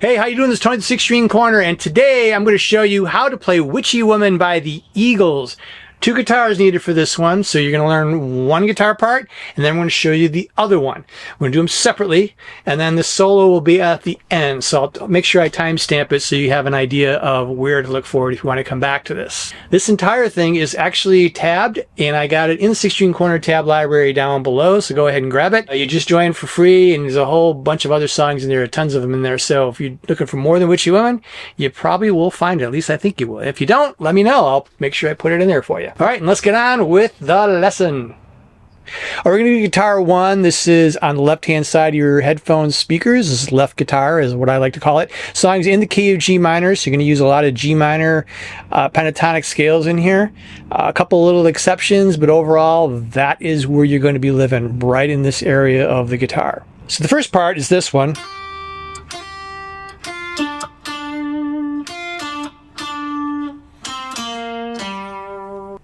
Hey, how you doing? This is Tony the 6-String Corner, and today I'm going to show you how to play Witchy Woman by the Eagles. 2 guitars needed for this one, so you're going to learn one guitar part, and then I'm going to show you the other one. We're going to do them separately, and then the solo will be at the end, so I'll make sure I timestamp it so you have an idea of where to look for it if you want to come back to this. This entire thing is actually tabbed, and I got it in the 6-String Corner tab library down below, so go ahead and grab it. You just join for free, and there's a whole bunch of other songs in there, tons of them in there, so if you're looking for more than Witchy Woman, you probably will find it. At least I think you will. If you don't, let me know. I'll make sure I put it in there for you. All right, and let's get on with the lesson. We're going to do guitar 1. This is on the left-hand side of your headphone speakers. This is left guitar, is what I like to call it. Song's in the key of G minor, so you're going to use a lot of G minor pentatonic scales in here. A couple little exceptions, but overall, that is where you're going to be living, right in this area of the guitar. So the first part is this one.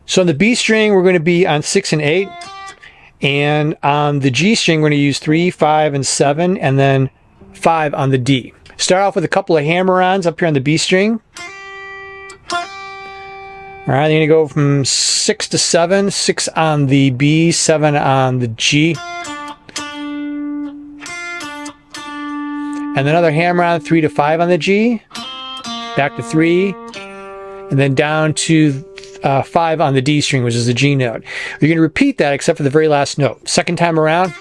So on the B string, we're going to be on 6 and 8. And on the G string, we're going to use 3, 5, and 7, and then 5 on the D. Start off with a couple of hammer-ons up here on the B string. All right, you're going to go from 6 to 7, 6 on the B, 7 on the G. And another hammer-on, 3 to 5 on the G. Back to 3, and then down to 5 on the D string, which is the G note. You're going to repeat that except for the very last note. Second time around.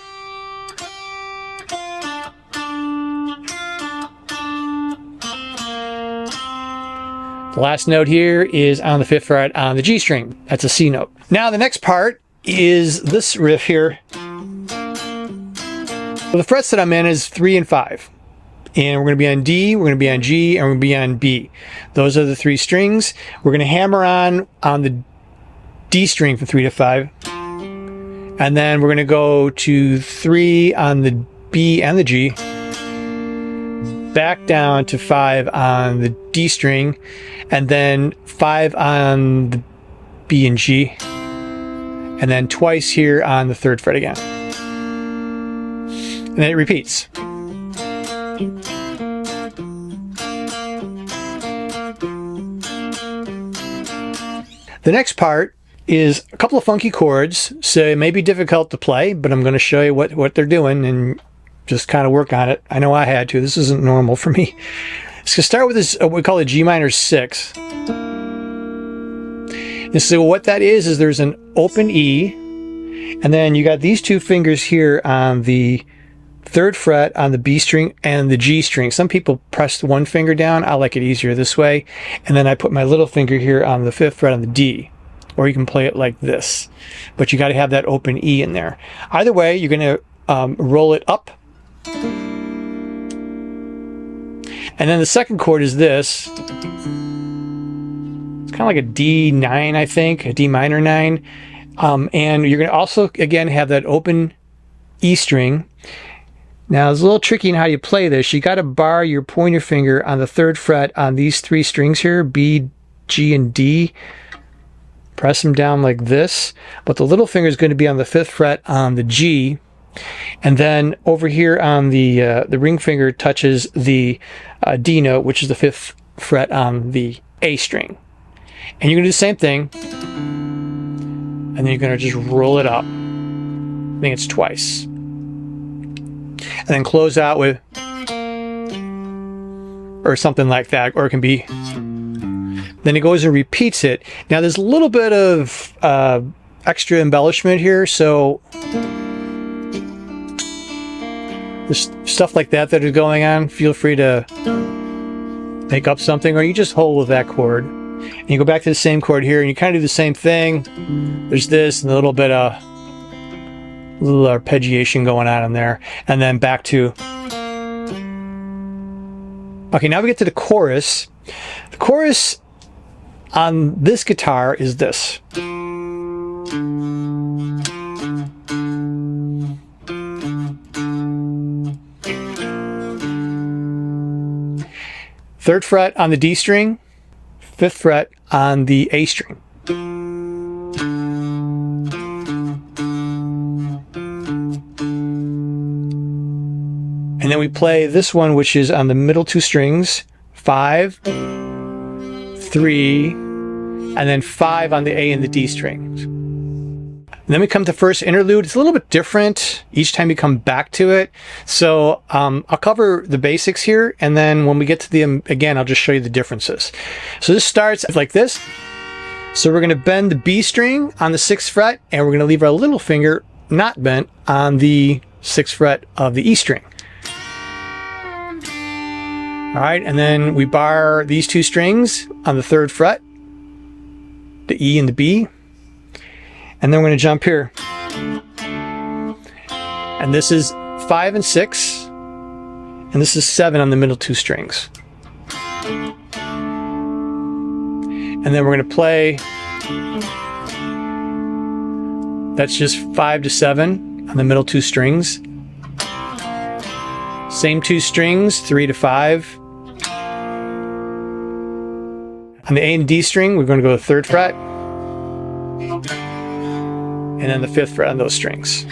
The last note here is on the 5th fret on the G string. That's a C note. Now the next part is this riff here. So the frets that I'm in is 3 and 5. And we're going to be on D, we're going to be on G, and we're going to be on B. Those are the 3 strings. We're going to hammer on the D string from 3 to 5. And then we're going to go to 3 on the B and the G. Back down to 5 on the D string. And then 5 on the B and G. And then twice here on the 3rd fret again. And then it repeats. The next part is a couple of funky chords, so it may be difficult to play, but I'm going to show you what they're doing and just kind of work on it. I know I had to. This isn't normal for me. So start with this, what we call a G minor 6. And so what that is there's an open E, and then you got these 2 fingers here on the 3rd fret on the B string and the G string. Some people press one finger down. I like it easier this way. And then I put my little finger here on the 5th fret on the D. Or you can play it like this. But you got to have that open E in there. Either way, you're going to roll it up. And then the second chord is this. It's kind of like a D9, I think. A D minor 9. And you're going to also, again, have that open E string. Now, it's a little tricky in how you play this. You got to bar your pointer finger on the 3rd fret on these 3 strings here, B, G, and D. Press them down like this. But the little finger is going to be on the 5th fret on the G. And then over here on the ring finger touches the D note, which is the 5th fret on the A string. And you're going to do the same thing. And then you're going to just roll it up. I think it's twice. And then close out with, or something like that, or it can be, then it goes and repeats it. Now there's a little bit of extra embellishment here, so there's stuff like that is going on. Feel free to make up something, or you just hold with that chord. And you go back to the same chord here, and you kind of do the same thing. There's this and a little bit of little arpeggiation going on in there, and then back to. Okay, now we get to the chorus. The chorus on this guitar is this. 3rd fret on the D string, 5th fret on the A string. And then we play this one, which is on the middle two strings, 5, 3, and then 5 on the A and the D strings. And then we come to first interlude. It's a little bit different each time you come back to it. So I'll cover the basics here, and then when we get to the again, I'll just show you the differences. So this starts like this. So we're going to bend the B string on the 6th fret, and we're going to leave our little finger not bent on the 6th fret of the E string. All right, and then we bar these two strings on the 3rd fret, the E and the B. And then we're going to jump here. And this is 5 and 6. And this is 7 on the middle two strings. And then we're going to play, that's just 5 to 7 on the middle two strings. Same two strings, 3 to 5. On the A and D string, we're going to go to the 3rd fret. And then the 5th fret on those strings.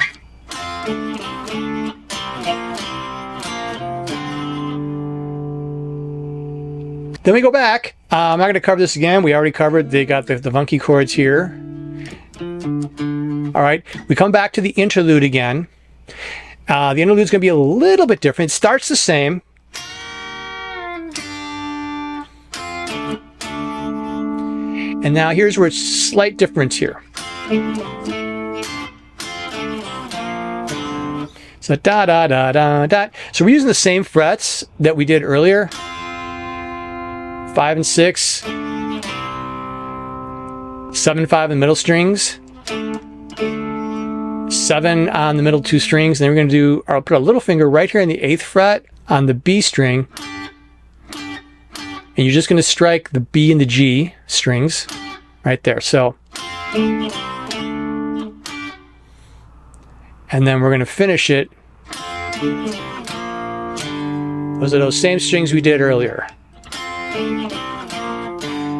Then we go back. I'm not going to cover this again. We already covered, they got the funky chords here. All right, we come back to the interlude again. The interlude is going to be a little bit different. It starts the same. And now here's where it's slight difference here. So da da da da da. So we're using the same frets that we did earlier. 5 and 6. 7 and 5 in the middle strings. 7 on the middle two strings. And then we're going to do, I'll put a little finger right here on the 8th fret on the B string. And you're just going to strike the B and the G strings right there. So, and then we're going to finish it. Those are those same strings we did earlier.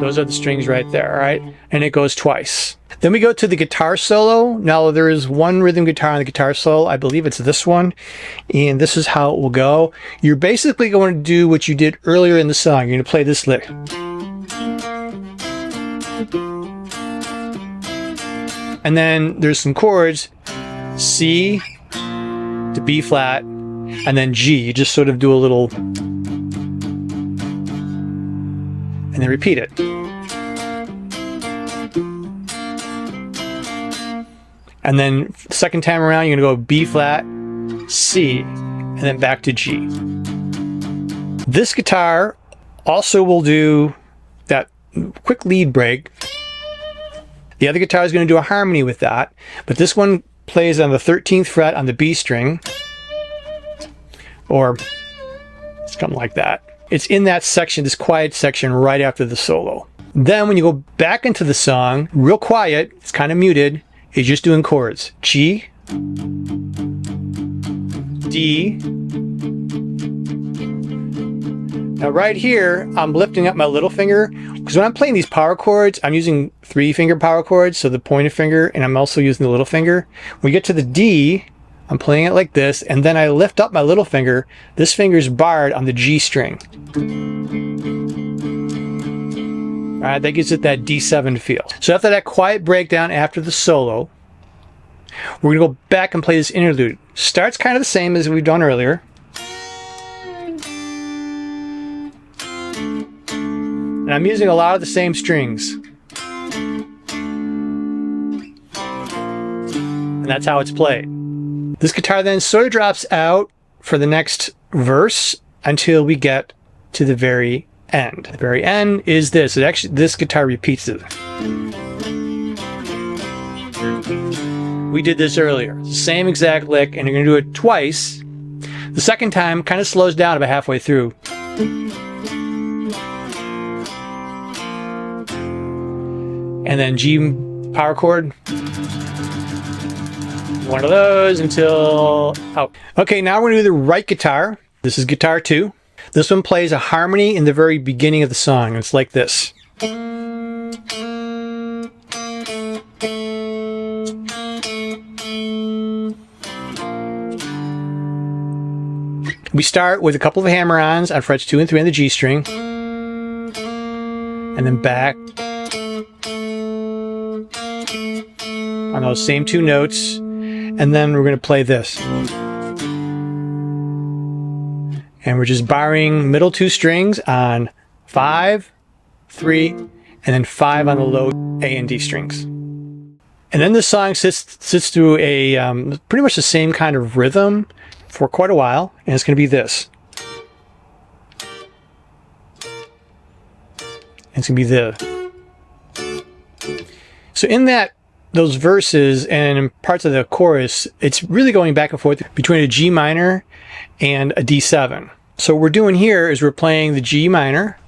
Those are the strings right there, all right? And it goes twice. Then we go to the guitar solo. Now there is one rhythm guitar on the guitar solo. I believe it's this one. And this is how it will go. You're basically going to do what you did earlier in the song. You're going to play this lick. And then there's some chords, C to B flat, and then G. You just sort of do a little, and then repeat it. And then the second time around, you're going to go B flat, C, and then back to G. This guitar also will do that quick lead break. The other guitar is going to do a harmony with that, but this one plays on the 13th fret on the B string, or something like that. It's in that section, this quiet section right after the solo. Then when you go back into the song, real quiet, it's kind of muted, you're just doing chords. G, D. Now right here, I'm lifting up my little finger, because when I'm playing these power chords, I'm using 3-finger power chords, so the pointer finger, and I'm also using the little finger. When we get to the D, I'm playing it like this, and then I lift up my little finger. This finger's barred on the G string. All right, that gives it that D7 feel. So after that quiet breakdown after the solo, we're gonna go back and play this interlude. Starts kind of the same as we've done earlier. And I'm using a lot of the same strings. And that's how it's played. This guitar then sort of drops out for the next verse until we get to the very end. The very end is this. It actually, this guitar repeats it. We did this earlier. Same exact lick, and you're going to do it twice. The second time kind of slows down about halfway through. And then G power chord. One of those until out. Okay, now we're going to do the right guitar. This is guitar 2. This one plays a harmony in the very beginning of the song. It's like this. We start with a couple of hammer-ons on frets 2 and 3 on the G string, and then back on those same 2 notes, and then we're going to play this. And we're just barring middle 2 strings on 5, 3, and then 5 on the low A and D strings. And then the song sits through a pretty much the same kind of rhythm for quite a while, and it's going to be this. And it's going to be the. So in those verses and in parts of the chorus, it's really going back and forth between a G minor and a D7. So what we're doing here is we're playing the G minor,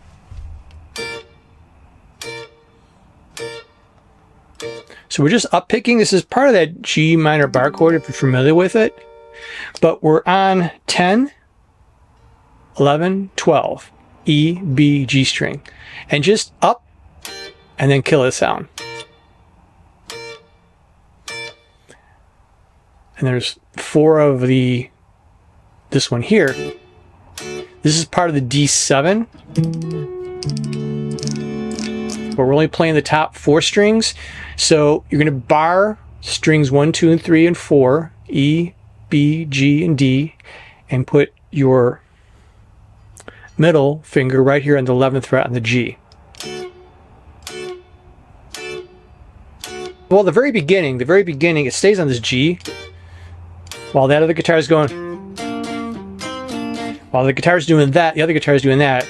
so we're just up picking. This is part of that G minor bar chord if you're familiar with it. But we're on 10, 11, 12, E, B, G string. And just up and then kill the sound. And there's 4 of this one here. This is part of the D7. But we're only playing the top 4 strings. So you're going to bar strings 1, 2, and 3, and 4, E, B, G, and D, and put your middle finger right here on the 11th fret on the G. Well, the very beginning, it stays on this G, while that other guitar is going. While the guitar is doing that, the other guitar is doing that.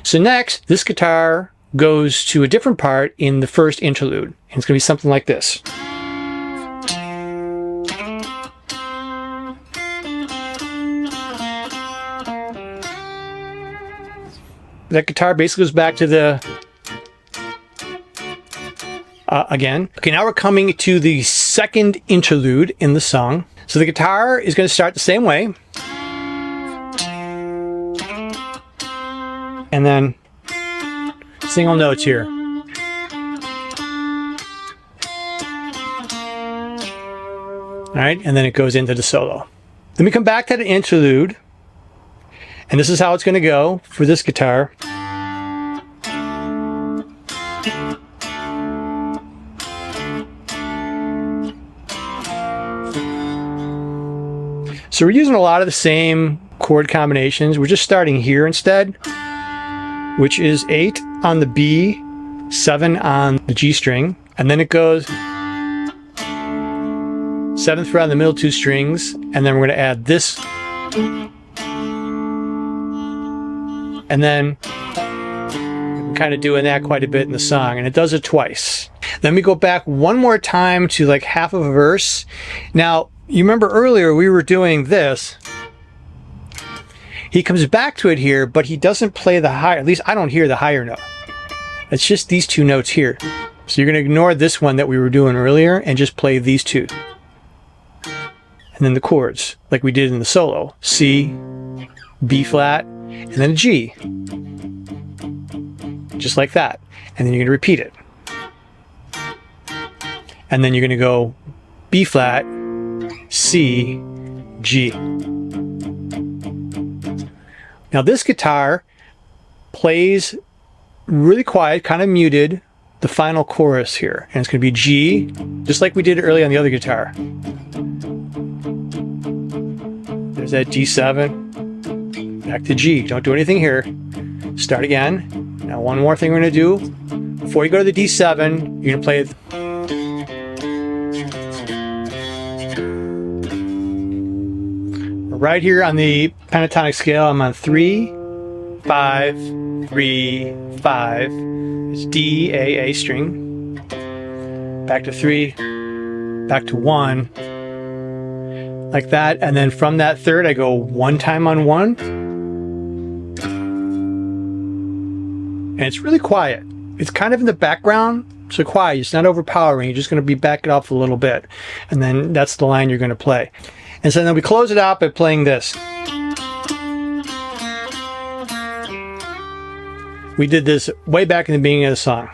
So next, this guitar goes to a different part in the first interlude, and it's going to be something like this. That guitar basically goes back to the again. Okay, now we're coming to the second interlude in the song. So the guitar is going to start the same way, and then single notes here. All right, and then it goes into the solo. Then we come back to the interlude, and this is how it's going to go for this guitar. So we're using a lot of the same chord combinations. We're just starting here instead, which is 8 on the B, 7 on the G string, and then it goes 7th fret on the middle 2 strings, and then we're going to add this, and then I'm kind of doing that quite a bit in the song, and it does it twice. Then we go back one more time to like half of a verse. Now, you remember earlier we were doing this. He comes back to it here, but he doesn't play the higher, at least I don't hear the higher note. It's just these 2 notes here. So you're going to ignore this one that we were doing earlier and just play these 2. And then the chords, like we did in the solo. C, B flat, and then a G. Just like that. And then you're going to repeat it. And then you're going to go B flat, C, G. Now this guitar plays really quiet, kind of muted, the final chorus here. And it's going to be G, just like we did earlier on the other guitar. There's that D7, back to G. Don't do anything here. Start again. Now one more thing we're going to do. Before you go to the D7, you're going to play it. Right here on the pentatonic scale, I'm on 3, 5, 3, 5. It's D, A string. Back to 3, back to 1. Like that. And then from that third, I go 1 time on 1. And it's really quiet. It's kind of in the background, so quiet. It's not overpowering. You're just going to be backing off a little bit. And then that's the line you're going to play. And so then we close it out by playing this. We did this way back in the beginning of the song.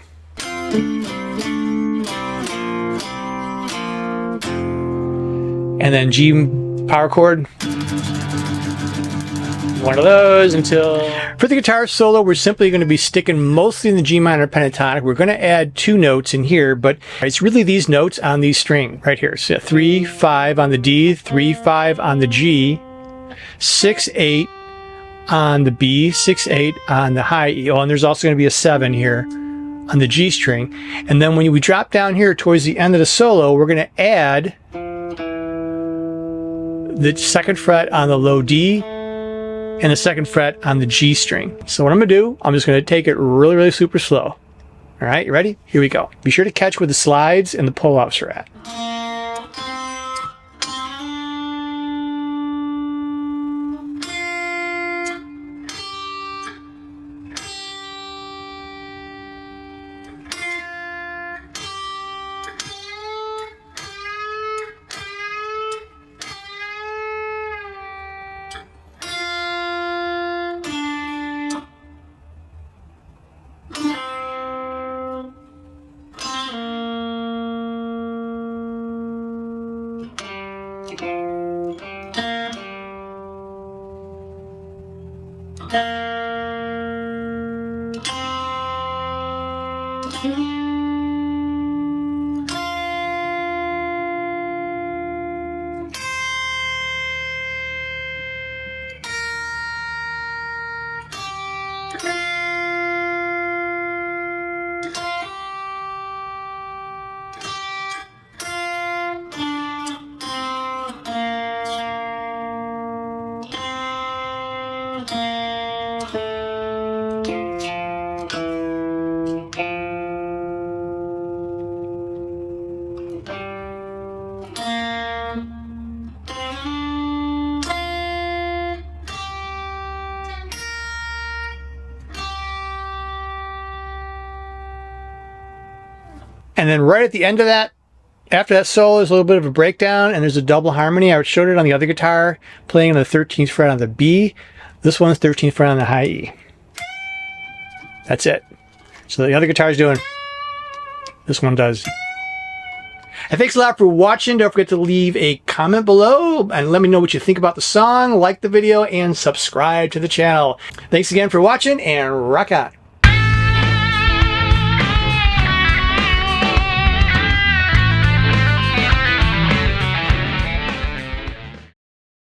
And then G power chord. One of those until... For the guitar solo, we're simply going to be sticking mostly in the G minor pentatonic. We're going to add 2 notes in here, but it's really these notes on these string right here. So 3, 5 on the D, 3, 5 on the G, 6, 8 on the B, 6, 8 on the high E. Oh, and there's also going to be a 7 here on the G string. And then when we drop down here towards the end of the solo, we're going to add the 2nd fret on the low D and the 2nd fret on the G string. So what I'm going to do, I'm just going to take it really, really super slow. All right, you ready? Here we go. Be sure to catch where the slides and the pull-offs are at. And then right at the end of that, after that solo, there's a little bit of a breakdown, and there's a double harmony. I showed it on the other guitar, playing on the 13th fret on the B. This one's 13th fret on the high E. That's it. So the other guitar is doing, this one does. And thanks a lot for watching. Don't forget to leave a comment below and let me know what you think about the song, like the video, and subscribe to the channel. Thanks again for watching, and rock on.